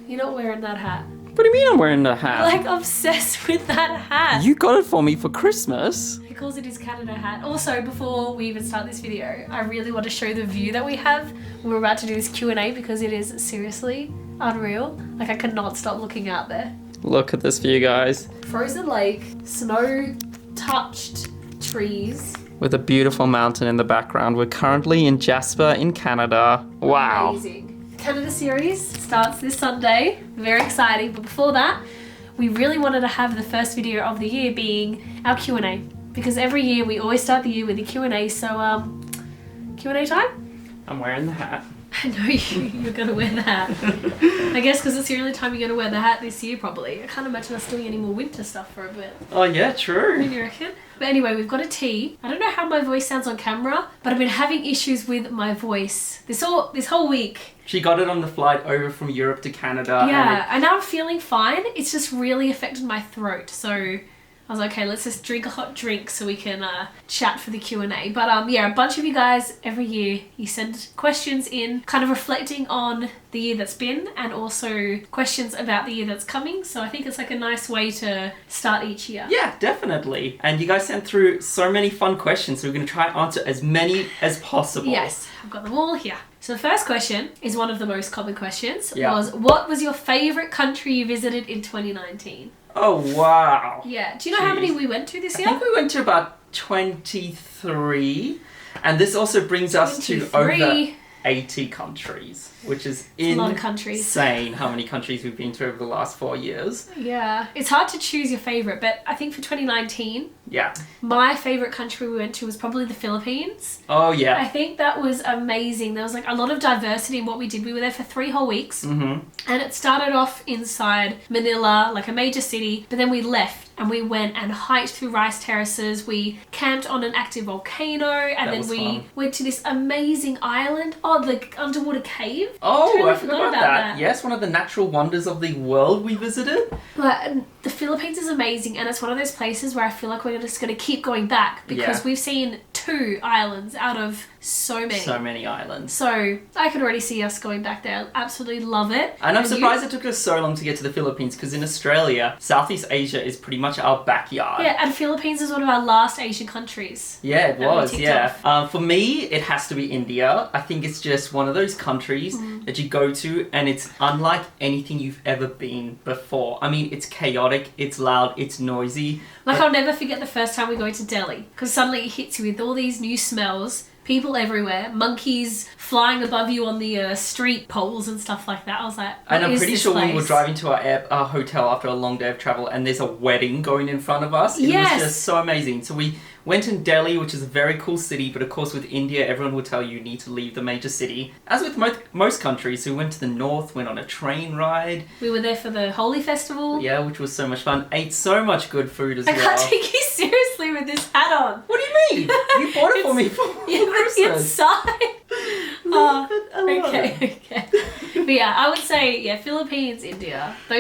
You're not wearing that hat. What do you mean I'm wearing the hat? Like, obsessed with that hat. You got it for me for Christmas. He calls it his Canada hat. Also, before we even start this video, I really want to show the view that we have. We're about to do this Q&A because it is seriously unreal. Like, I cannot stop looking out there. Look at this view, guys. Frozen lake, snow-touched trees. With a beautiful mountain in the background. We're currently in Jasper in Canada. Wow. Amazing. Canada series starts this Sunday. Very exciting. But before that, we really wanted to have the first video of the year being our Q&A. Because every year we always start the year with a Q&A. So, Q&A time? I'm wearing the hat. I know you're going to wear the hat. I guess because it's the only time you're going to wear the hat this year, probably. I can't imagine us doing any more winter stuff for a bit. Oh, yeah, true. What do you reckon? But anyway, we've got a tea. I don't know how my voice sounds on camera, but I've been having issues with my voice this whole week. She got it on the flight over from Europe to Canada. Yeah, and now I'm feeling fine. It's just really affected my throat. So I was like, okay, let's just drink a hot drink so we can chat for the Q&A. But yeah, a bunch of you guys every year, you send questions in kind of reflecting on the year that's been and also questions about the year that's coming. So I think it's like a nice way to start each year. Yeah, definitely. And you guys sent through so many fun questions, so we're going to try and answer as many as possible. Yes, I've got them all here. So the first question is one of the most common questions. Yeah. Was, what was your favourite country you visited in 2019? Oh, wow. Yeah. Do you know how many we went to this year? I think we went to about 23. And this also brings us to 23. over 80 countries, which is a lot of countries. Insane how many countries we've been to over the last 4 years. Yeah. It's hard to choose your favourite, but I think for 2019, yeah, my favourite country we went to was probably the Philippines. Oh, yeah. I think that was amazing. There was like a lot of diversity in what we did. We were there for 3 whole weeks. Mm-hmm. And it started off inside Manila, like a major city, but then we left and we went and hiked through rice terraces. We camped on an active volcano, and then we went to this amazing island. Oh, the underwater cave. Oh, Totally I forgot about that. Yes, one of the natural wonders of the world we visited. But the Philippines is amazing, and it's one of those places where I feel like we're just going to keep going back because we've seen 2 islands out of so many. So many islands. So I could already see us going back there. Absolutely love it. And I'm surprised it took us so long to get to the Philippines because in Australia, Southeast Asia is pretty much our backyard. Yeah, and Philippines is one of our last Asian countries. Yeah, it was, yeah. For me, it has to be India. I think it's just one of those countries that you go to and it's unlike anything you've ever been before. I mean, it's chaotic, it's loud, it's noisy. Like, I'll never forget the first time we go to Delhi because suddenly it hits you with all these new smells. People everywhere, monkeys flying above you on the street poles and stuff like that. I was like, and I'm pretty sure we were driving to our hotel after a long day of travel and there's a wedding going in front of us. It was just so amazing. So we went in Delhi, which is a very cool city, but of course with India, everyone will tell you need to leave the major city. As with most countries, so we went to the north, went on a train ride. We were there for the Holi festival. Yeah, which was so much fun. Ate so much good food as well. I can't take you seriously with this hat on. What do you mean? You bought it for me for Christmas. Inside. Okay. But yeah, I would say, Philippines, India. They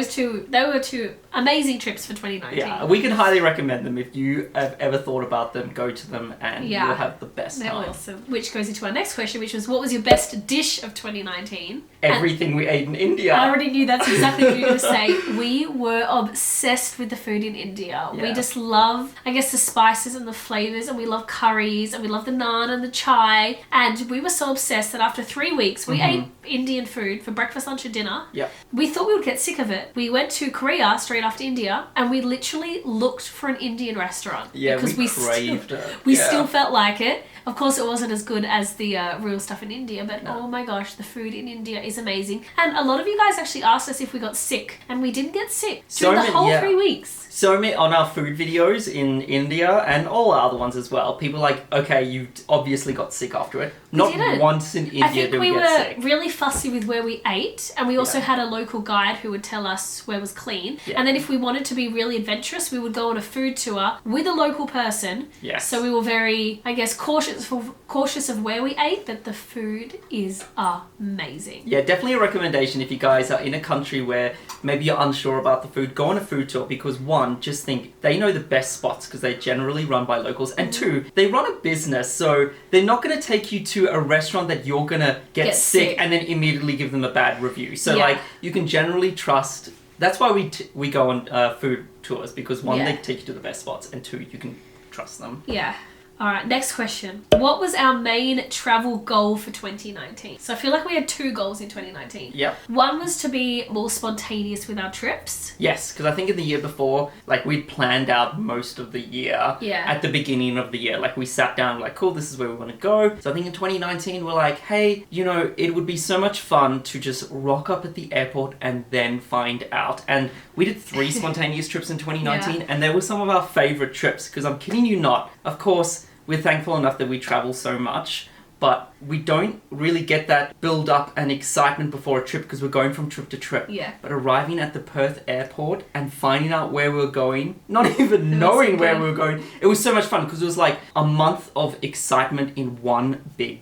were 2 amazing trips for 2019. Yeah, we can highly recommend them. If you have ever thought about them, go to them and you'll have the best time. They're awesome. Which goes into our next question, which was, what was your best dish of 2019? Everything we ate in India. I already knew that's exactly what you were going to say. We were obsessed with the food in India. Yeah. We just love, I guess, the spices and the flavours, and we love curries, and we love the naan and the chai. And we were so obsessed that after 3 weeks, we ate Indian food for breakfast, lunch and dinner. Yep. We thought we would get sick of it. We went to Korea straight after India, and we literally looked for an Indian restaurant. Yeah, because we craved it. We still felt like it. Of course, it wasn't as good as the real stuff in India, but oh my gosh, the food in India is amazing. And a lot of you guys actually asked us if we got sick, and we didn't get sick during the whole 3 weeks. So many on our food videos in India and all our other ones as well. People are like, okay, you obviously got sick after it. Not once in India did we get sick. I think we were really fussy with where we ate, and we also had a local guide who would tell us where was clean. Yeah. And then if we wanted to be really adventurous, we would go on a food tour with a local person. Yes. So we were very, I guess, cautious of where we ate, but the food is amazing. Yeah, definitely a recommendation if you guys are in a country where maybe you're unsure about the food. Go on a food tour because one, just think they know the best spots because they're generally run by locals, and 2, they run a business, so they're not going to take you to to a restaurant that you're gonna get sick and then immediately give them a bad review. So like you can generally trust. That's why we go on food tours, because one, they take you to the best spots, and two, you can trust them. Yeah. All right, next question. What was our main travel goal for 2019? So I feel like we had 2 goals in 2019. Yep. One was to be more spontaneous with our trips. Yes, because I think in the year before, like we'd planned out most of the year at the beginning of the year. Like we sat down like, cool, this is where we want to go. So I think in 2019, we're like, hey, you know, it would be so much fun to just rock up at the airport and then find out. And we did 3 spontaneous trips in 2019 and they were some of our favorite trips, because I'm kidding you not. Of course, we're thankful enough that we travel so much, but we don't really get that build up and excitement before a trip because we're going from trip to trip. Yeah. But arriving at the Perth airport and finding out where we were going, not even knowing where we were going, it was so much fun because it was like a month of excitement in one big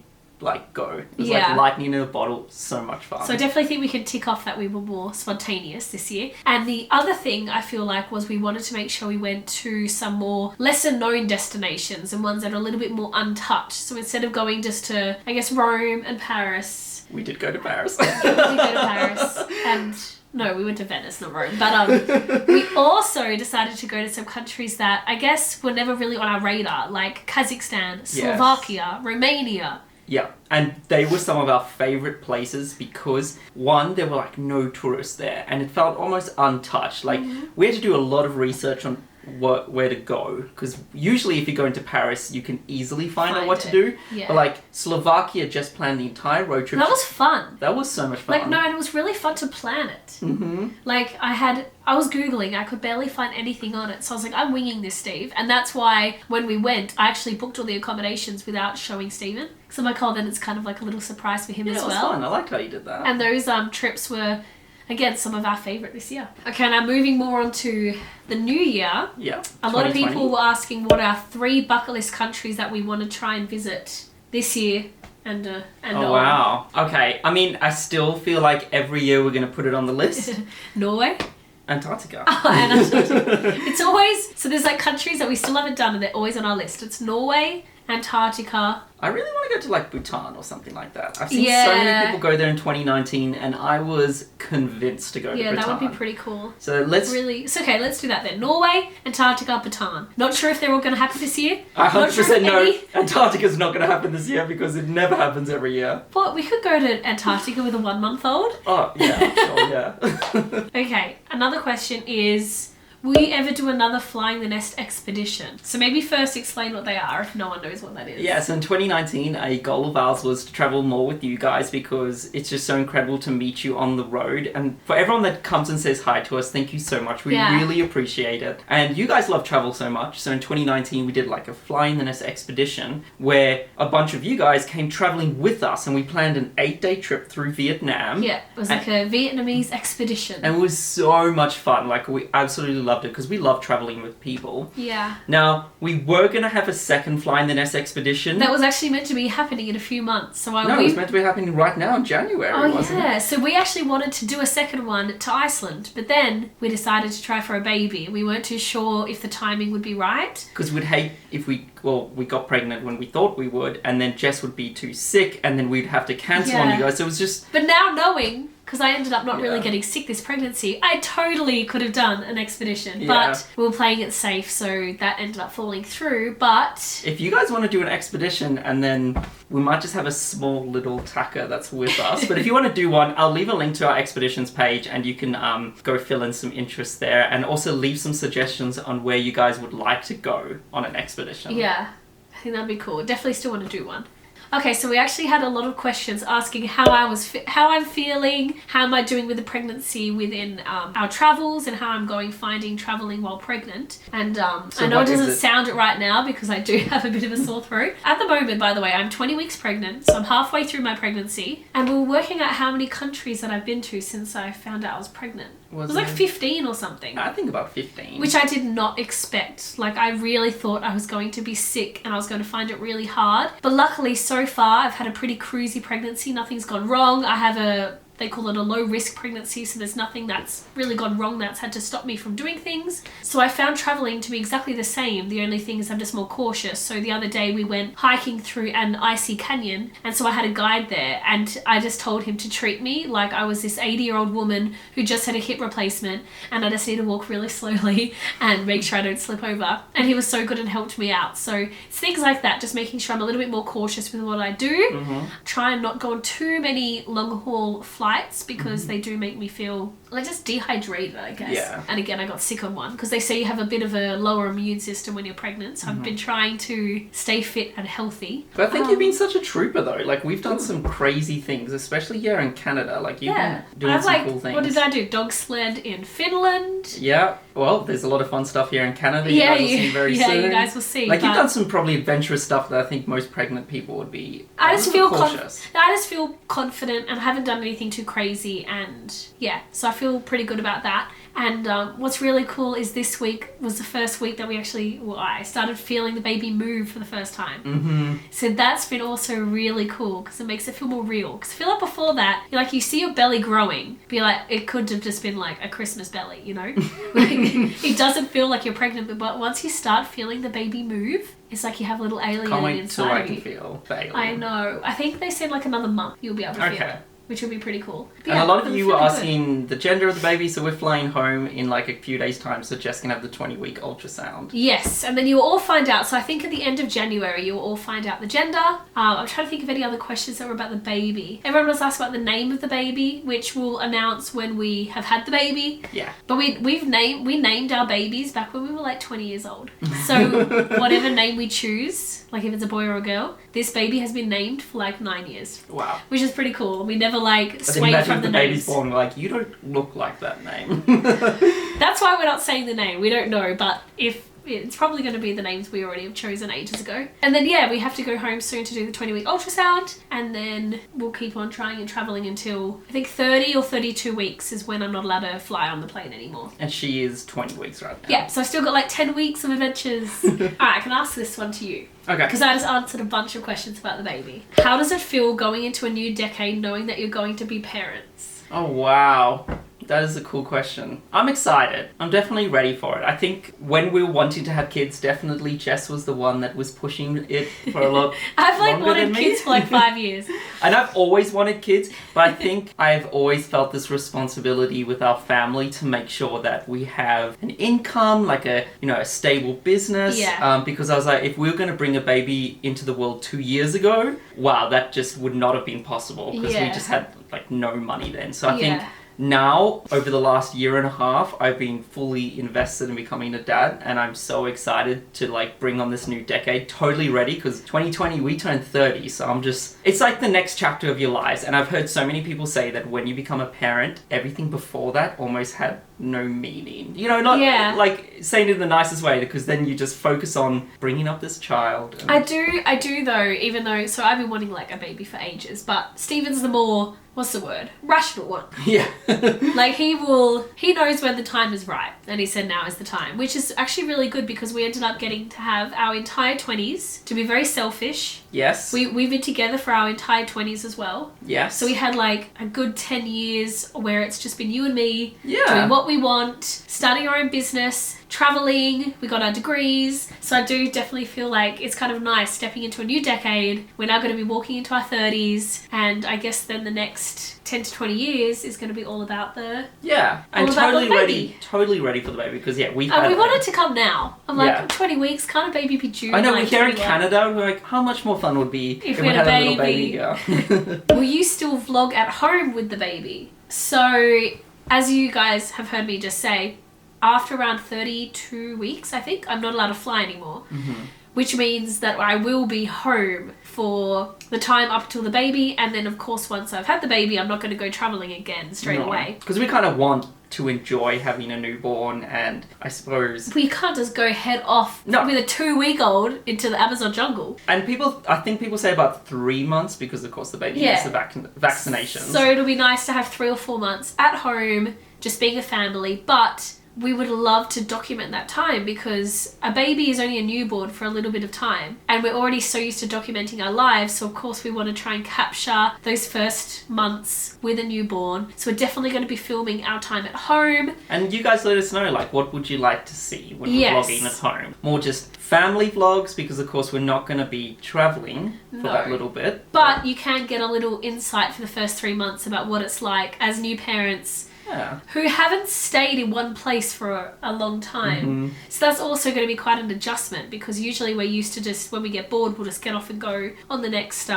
go. It was like lightning in a bottle. So much fun. So I definitely think we can tick off that we were more spontaneous this year. And the other thing I feel like was we wanted to make sure we went to some more lesser known destinations and ones that are a little bit more untouched. So instead of going just to, I guess, Rome and Paris. We did go to Paris. We did go to Paris. And no, we went to Venice, not Rome. But we also decided to go to some countries that I guess were never really on our radar, like Kazakhstan, Slovakia, Romania. Yeah, and they were some of our favourite places because, one, there were like no tourists there and it felt almost untouched. Like, we had to do a lot of research on where to go, because usually if you go into Paris you can easily find out what to do, but like Slovakia just planned the entire road trip. That was fun. That was so much fun. Like, no, and it was really fun to plan it. Like I was Googling, I could barely find anything on it, so I was like, I'm winging this, Steve. And that's why when we went, I actually booked all the accommodations without showing Steven, so I'm like, oh, then it's kind of like a little surprise for him as well. It was fun. I liked how you did that. And those trips were, again, some of our favourite this year. Okay, now moving more on to the new year. Yeah. A lot of people were asking what are 3 bucket list countries that we want to try and visit this year and oh, wow. Okay, I mean, I still feel like every year we're going to put it on the list. Norway. Antarctica. Oh, and Antarctica. It's always, so there's like countries that we still haven't done and they're always on our list. It's Norway, Antarctica. I really want to go to like Bhutan or something like that. I've seen so many people go there in 2019 and I was convinced to go to Bhutan. Yeah, that would be pretty cool. So let's okay, let's do that then. Norway, Antarctica, Bhutan. Not sure if they're all going to happen this year. 100% no. Antarctica's not going to happen this year because it never happens every year. But we could go to Antarctica with a 1-month-old. Oh, yeah, sure, yeah. Okay, another question is, will you ever do another Flying the Nest expedition? So maybe first explain what they are if no one knows what that is. Yeah, so in 2019, a goal of ours was to travel more with you guys because it's just so incredible to meet you on the road. And for everyone that comes and says hi to us, thank you so much. We really appreciate it. And you guys love travel so much. So in 2019, we did like a Flying the Nest expedition where a bunch of you guys came traveling with us and we planned an 8-day trip through Vietnam. Yeah, it was like a Vietnamese expedition. And it was so much fun. Like, we absolutely loved it because we love traveling with people. Yeah. Now, we were going to have a second Flying the Nest expedition. That was actually meant to be happening in a few months. So it was meant to be happening right now in January, wasn't it? So we actually wanted to do a second one to Iceland, but then we decided to try for a baby. We weren't too sure if the timing would be right. Because we'd hate if we got pregnant when we thought we would, and then Jess would be too sick, and then we'd have to cancel on you guys. So it was just... But now knowing... because I ended up not really getting sick this pregnancy, I totally could have done an expedition, but we were playing it safe, so that ended up falling through. But if you guys want to do an expedition, and then we might just have a small little tacker that's with us, but if you want to do one, I'll leave a link to our expeditions page and you can go fill in some interest there, and also leave some suggestions on where you guys would like to go on an expedition. Yeah, I think that'd be cool. Definitely still want to do one. Okay, so we actually had a lot of questions asking how I'm feeling, how am I doing with the pregnancy within our travels, and how I'm finding traveling while pregnant. And I know it doesn't sound it right now because I do have a bit of a sore throat. At the moment, by the way, I'm 20 weeks pregnant, so I'm halfway through my pregnancy, and we were working out how many countries that I've been to since I found out I was pregnant. It was like 15 or something. I think about 15. Which I did not expect. Like, I really thought I was going to be sick and I was going to find it really hard. But luckily, so far, I've had a pretty cruisy pregnancy. Nothing's gone wrong. I have a they call it a low risk pregnancy, so there's nothing that's really gone wrong that's had to stop me from doing things. So I found traveling to be exactly the same. The only thing is I'm just more cautious. So the other day we went hiking through an icy canyon, and so I had a guide there, and I just told him to treat me like I was this 80-year-old woman who just had a hip replacement, and I just need to walk really slowly and make sure I don't slip over. And he was so good and helped me out. So it's things like that, just making sure I'm a little bit more cautious with what I do. Try and not go on too many long haul flights, because they do make me feel like just dehydrated, I guess. Yeah. And again, I got sick on one because they say you have a bit of a lower immune system when you're pregnant. So I've been trying to stay fit and healthy. But I think you've been such a trooper though. Like, we've done some crazy things, especially here in Canada. Like, you've been doing some cool things. What did I do? Dog sled in Finland. Yeah. Well, there's a lot of fun stuff here in Canada. You guys will see very soon. You guys will see. Like, you've done some probably adventurous stuff that I think most pregnant people would be cautious. I just feel confident, and I haven't done anything too crazy, and yeah, so I feel pretty good about that. And what's really cool is this week was the first week that I started feeling the baby move for the first time. So that's been also really cool, because it makes it feel more real. Because I feel like before that, you see your belly growing, but it could have just been like a Christmas belly, you know? It doesn't feel like you're pregnant, but once you start feeling the baby move, it's like you have a little alien Can't wait inside till I you. can feel the alien. I know. I think they said like another month you'll be able to feel it, which will be pretty cool. But and a lot of you were asking the gender of the baby, so we're flying home in like a few days' time, so Jess can have the 20-week ultrasound. Yes, and then you'll all find out. So I think at the end of January, you'll all find out the gender. I'm trying to think of any other questions that were about the baby. Everyone was asked about the name of the baby, which we'll announce when we have had the baby. Yeah. But we named our babies back when we were like 20 years old. So whatever name we choose, like if it's a boy or a girl, this baby has been named for like 9 years. Wow. Which is pretty cool. We never like sway from the names. Baby's born, we're like, you don't look like that name. That's why we're not saying the name. We don't know, but if it's probably going to be the names we already have chosen ages ago. And then we have to go home soon to do the 20-week ultrasound, and then we'll keep on trying and traveling until I think 30 or 32 weeks is when I'm not allowed to fly on the plane anymore. And she is 20 weeks right now. Yeah, so I've still got like 10 weeks of adventures. Alright, I can ask this one to you. Okay. Because I just answered a bunch of questions about the baby. How does it feel going into a new decade knowing that you're going to be parents? Oh, wow. That is a cool question. I'm excited. I'm definitely ready for it. I think when we were wanting to have kids, definitely Jess was the one that was pushing it for a lot I've wanted kids for like 5 years. And I've always wanted kids, but I think I've always felt this responsibility with our family to make sure that we have an income, like a stable business. Yeah. Because I was like, if we were going to bring a baby into the world 2 years ago, wow, that just would not have been possible, because we just had like no money then. So I think now, over the last year and a half, I've been fully invested in becoming a dad, and I'm so excited to like bring on this new decade. Totally ready, because 2020 we turned 30, so it's like the next chapter of your lives. And I've heard so many people say that when you become a parent, everything before that almost had no meaning. Like saying it in the nicest way, because then you just focus on bringing up this child. I do though, even though, so I've been wanting like a baby for ages, but Steven's the more, what's the word? Rational one. Yeah. Like he knows when the time is right, and he said now is the time, which is actually really good, because we ended up getting to have our entire 20s to be very selfish. Yes. We've been together for our entire 20s as well. Yes. So we had like a good 10 years where it's just been you and me doing what we want, starting our own business, traveling, we got our degrees. So I do definitely feel like it's kind of nice stepping into a new decade. We're now going to be walking into our 30s, and I guess then the next 10 to 20 years is going to be all about the and totally ready for the baby, because we wanted to come now. I'm like, 20 weeks, can't a baby be due? I know, we're here in Canada, we're like, how much more fun would be if we had a little baby? Will you still vlog at home with the baby? So as you guys have heard me just say, after around 32 weeks, I think, I'm not allowed to fly anymore. Which means that I will be home for the time up till the baby, and then of course once I've had the baby, I'm not going to go traveling again straight away. Because we kind of want to enjoy having a newborn, and I suppose we can't just go head off with a 2-week-old into the Amazon jungle. And I think people say about 3 months, because of course the baby needs the vaccinations. So it'll be nice to have 3 or 4 months at home, just being a family, but we would love to document that time, because a baby is only a newborn for a little bit of time, and we're already so used to documenting our lives, so of course we want to try and capture those first months with a newborn. So we're definitely going to be filming our time at home. And you guys let us know, like, what would you like to see when we're vlogging at home? More just family vlogs, because of course we're not going to be traveling for that little bit. But you can get a little insight for the first 3 months about what it's like as new parents who haven't stayed in one place for a long time. So that's also going to be quite an adjustment, because usually we're used to just, when we get bored, we'll just get off and go on the next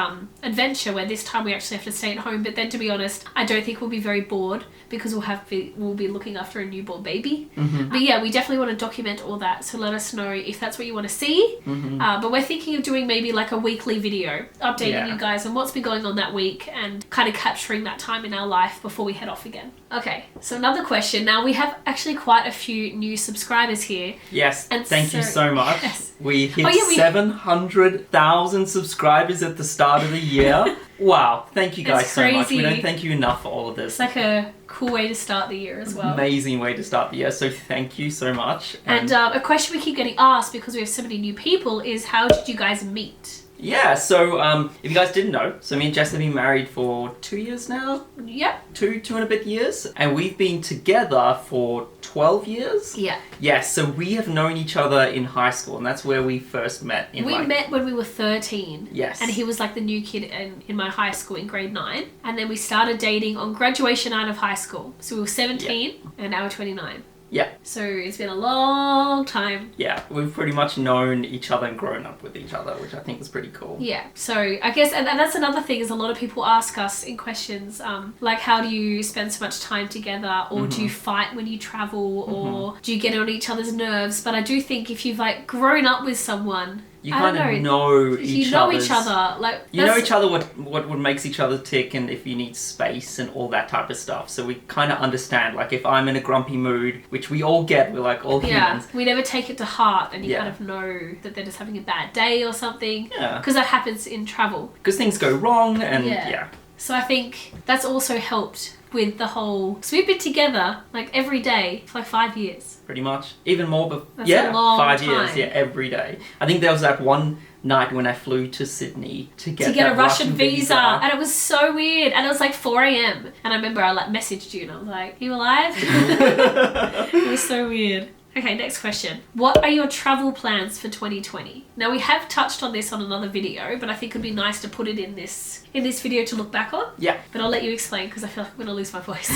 adventure, where this time we actually have to stay at home. But then, to be honest, I don't think we'll be very bored, because we'll be looking after a newborn baby. But yeah, we definitely want to document all that, so let us know if that's what you want to see. But we're thinking of doing maybe like a weekly video updating you guys on what's been going on that week, and kind of capturing that time in our life before we head off again. Okay, so another question. Now, we have actually quite a few new subscribers here. Yes, and thank you so much. Yes. We hit 700,000 subscribers at the start of the year. Wow, thank you guys so much. We don't thank you enough for all of this. It's like a cool way to start the year as well. Amazing way to start the year, so thank you so much. And a question we keep getting asked, because we have so many new people, is how did you guys meet? Yeah, so if you guys didn't know, so me and Jess have been married for 2 years now? Yep. Two and a bit years. And we've been together for 12 years? Yeah. Yes, so we have known each other in high school, and that's where we first met. We met when we were 13. Yes. And he was like the new kid in my high school in grade 9. And then we started dating on graduation night of high school. So we were 17 and now we're 29. Yeah. So it's been a long time. Yeah, we've pretty much known each other and grown up with each other, which I think is pretty cool. Yeah, so I guess, and that's another thing, is a lot of people ask us in questions, like, how do you spend so much time together, or do you fight when you travel, or do you get on each other's nerves? But I do think if you've like grown up with someone, you kind of know each other. You know each other. Like, you know each other, what makes each other tick, and if you need space and all that type of stuff. So we kind of understand. Like, if I'm in a grumpy mood, which we all get, we're like all humans. We never take it to heart, and you kind of know that they're just having a bad day or something. Yeah. Because that happens in travel. Because things go wrong, and So I think that's also helped with the whole... So we've been together, like, every day for like 5 years. Pretty much. Even more, but that's a long 5 time. years, every day. I think there was that one night when I flew to Sydney to get a Russian visa. And it was so weird. And it was like 4 a.m. And I remember I like messaged you and I was like, you alive? It was so weird. Okay, next question. What are your travel plans for 2020? Now, we have touched on this on another video, but I think it'd be nice to put it in this video to look back on. Yeah. But I'll let you explain, because I feel like I'm going to lose my voice.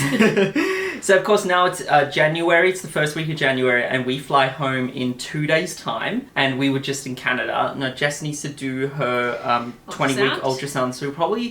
So, of course, now it's January. It's the first week of January, and we fly home in 2 days' time. And we were just in Canada. Now, Jess needs to do her 20-week ultrasound. So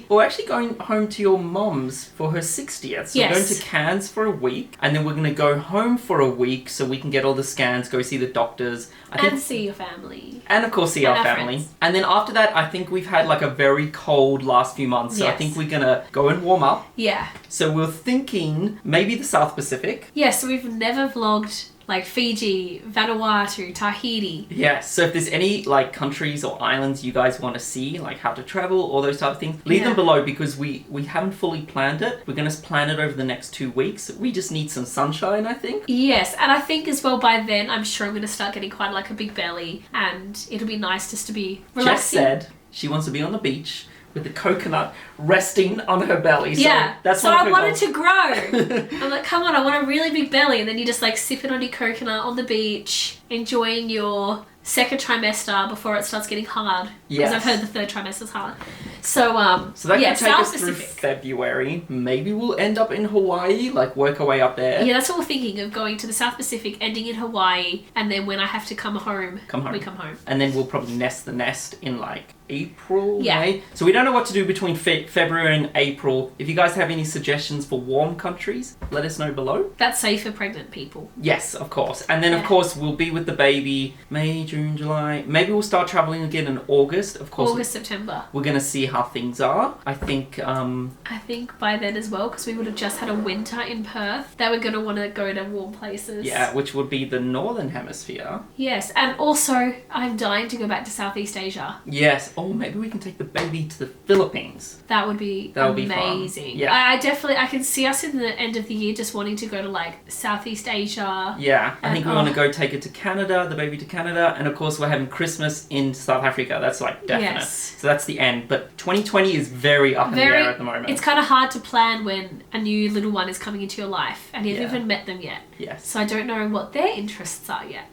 we're actually going home to your mom's for her 60th. So we're going to Cairns for a week, and then we're going to go home for a week so we can get all the scans, go see the doctors. And see your family. And, of course, see our family. Friends. And then after that, I think we've had like a very cold last few months. So I think we're going to go and warm up. Yeah. So we're thinking maybe the South Pacific. Yeah, so we've never vlogged like Fiji, Vanuatu, Tahiti. Yeah, so if there's any like countries or islands you guys want to see, like how to travel, all those type of things, leave them below, because we haven't fully planned it. We're going to plan it over the next 2 weeks. We just need some sunshine, I think. Yes, and I think as well by then, I'm sure I'm going to start getting quite like a big belly, and it'll be nice just to be relaxing. Jess said she wants to be on the beach with the coconut resting on her belly. So that's I wanted to grow. I'm like, come on, I want a really big belly. And then you just like sip it on your coconut on the beach, enjoying your second trimester before it starts getting hard. Because I've heard the third trimester is hard. So that can take us through February. Maybe we'll end up in Hawaii, like work our way up there. Yeah, that's what we're thinking, of going to the South Pacific, ending in Hawaii, and then when I have to come home, we come home. And then we'll probably nest the nest in like April, May. So we don't know what to do between February and April. If you guys have any suggestions for warm countries, let us know below. That's safe for pregnant people. Yes, of course. And then of course we'll be with the baby May, June, July. Maybe we'll start traveling again in August. Of course. August, September. We're going to see how things are. I think by then as well, because we would have just had a winter in Perth, they were going to want to go to warm places. Yeah, which would be the Northern Hemisphere. Yes, and also I'm dying to go back to Southeast Asia. Yes. Oh, maybe we can take the baby to the Philippines. That would be amazing. Be fun. Yeah. I can see us in the end of the year just wanting to go to like Southeast Asia. Yeah, I think we want to go take it to Canada, the baby to Canada, and of course we're having Christmas in South Africa. That's like definite. Yes. So that's the end. But 2020 is very up in the air at the moment. It's kind of hard to plan when a new little one is coming into your life and you haven't even met them yet. Yes. So I don't know what their interests are yet.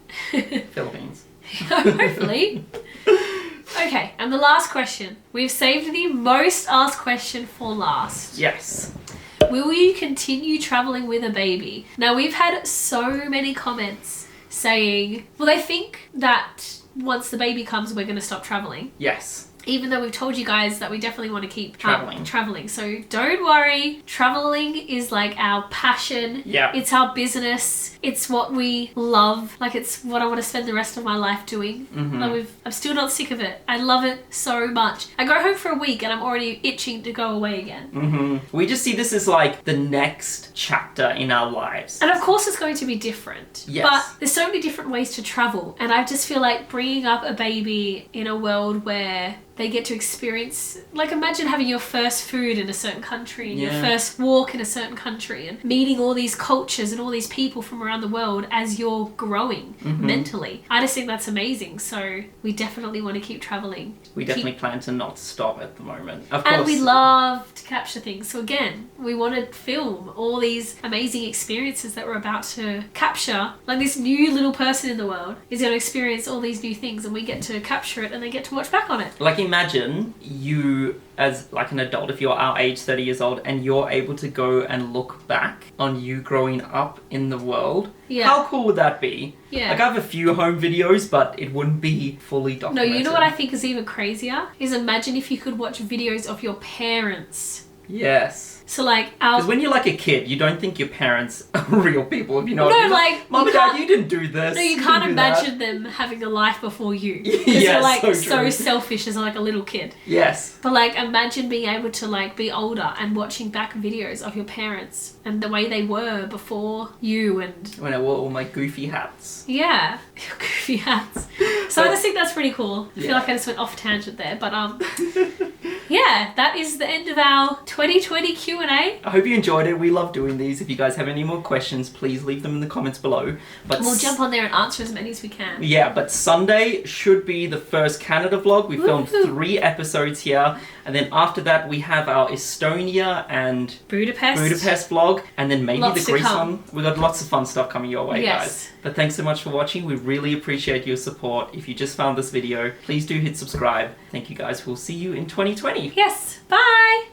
Philippines. Hopefully. Okay, and the last question. We've saved the most asked question for last. Yes. Will you continue traveling with a baby? Now, we've had so many comments saying, well, they think that once the baby comes, we're going to stop traveling. Yes. Even though we've told you guys that we definitely want to keep traveling. So don't worry. Traveling is like our passion. Yeah. It's our business. It's what we love. Like, it's what I want to spend the rest of my life doing. Mm-hmm. Like, I'm still not sick of it. I love it so much. I go home for a week and I'm already itching to go away again. Mm-hmm. We just see this as like the next chapter in our lives. And of course it's going to be different. Yes. But there's so many different ways to travel. And I just feel like bringing up a baby in a world where they get to experience, like, imagine having your first food in a certain country and your first walk in a certain country and meeting all these cultures and all these people from around the world as you're growing mentally. I just think that's amazing. So we definitely want to keep traveling. We definitely plan to not stop at the moment. Of course. And we love to capture things. So again, we want to film all these amazing experiences that we're about to capture. Like, this new little person in the world is going to experience all these new things and we get to capture it and they get to watch back on it. Like, imagine you as like an adult, if you're our age, 30 years old, and you're able to go and look back on you growing up in the world. Yeah. How cool would that be? Yeah. Like, I have a few home videos, but it wouldn't be fully documented. No, you know what I think is even crazier? Is imagine if you could watch videos of your parents. Yes. So, like, because when you're like a kid, you don't think your parents are real people, if you know what I mean. Like, Mum and Dad, you didn't do this. No, you can't imagine them having a life before you. Yes, you're, like, so selfish as, like, a little kid. Yes. But, like, imagine being able to, like, be older and watching back videos of your parents and the way they were before you and... When I wore all my goofy hats. Yeah, your goofy hats. So I just think that's pretty cool. I feel like I just went off tangent there, but yeah, that is the end of our 2020 Q&A. I hope you enjoyed it. We love doing these. If you guys have any more questions, please leave them in the comments below. But we'll jump on there and answer as many as we can. Yeah, but Sunday should be the first Canada vlog. We filmed 3 episodes here, and then after that we have our Estonia and Budapest vlog, and then maybe the Greece one. We got lots of fun stuff coming your way, guys. But thanks so much for watching. We really appreciate your support. If you just found this video, please do hit subscribe. Thank you guys. We'll see you in 2020. Yes. Bye.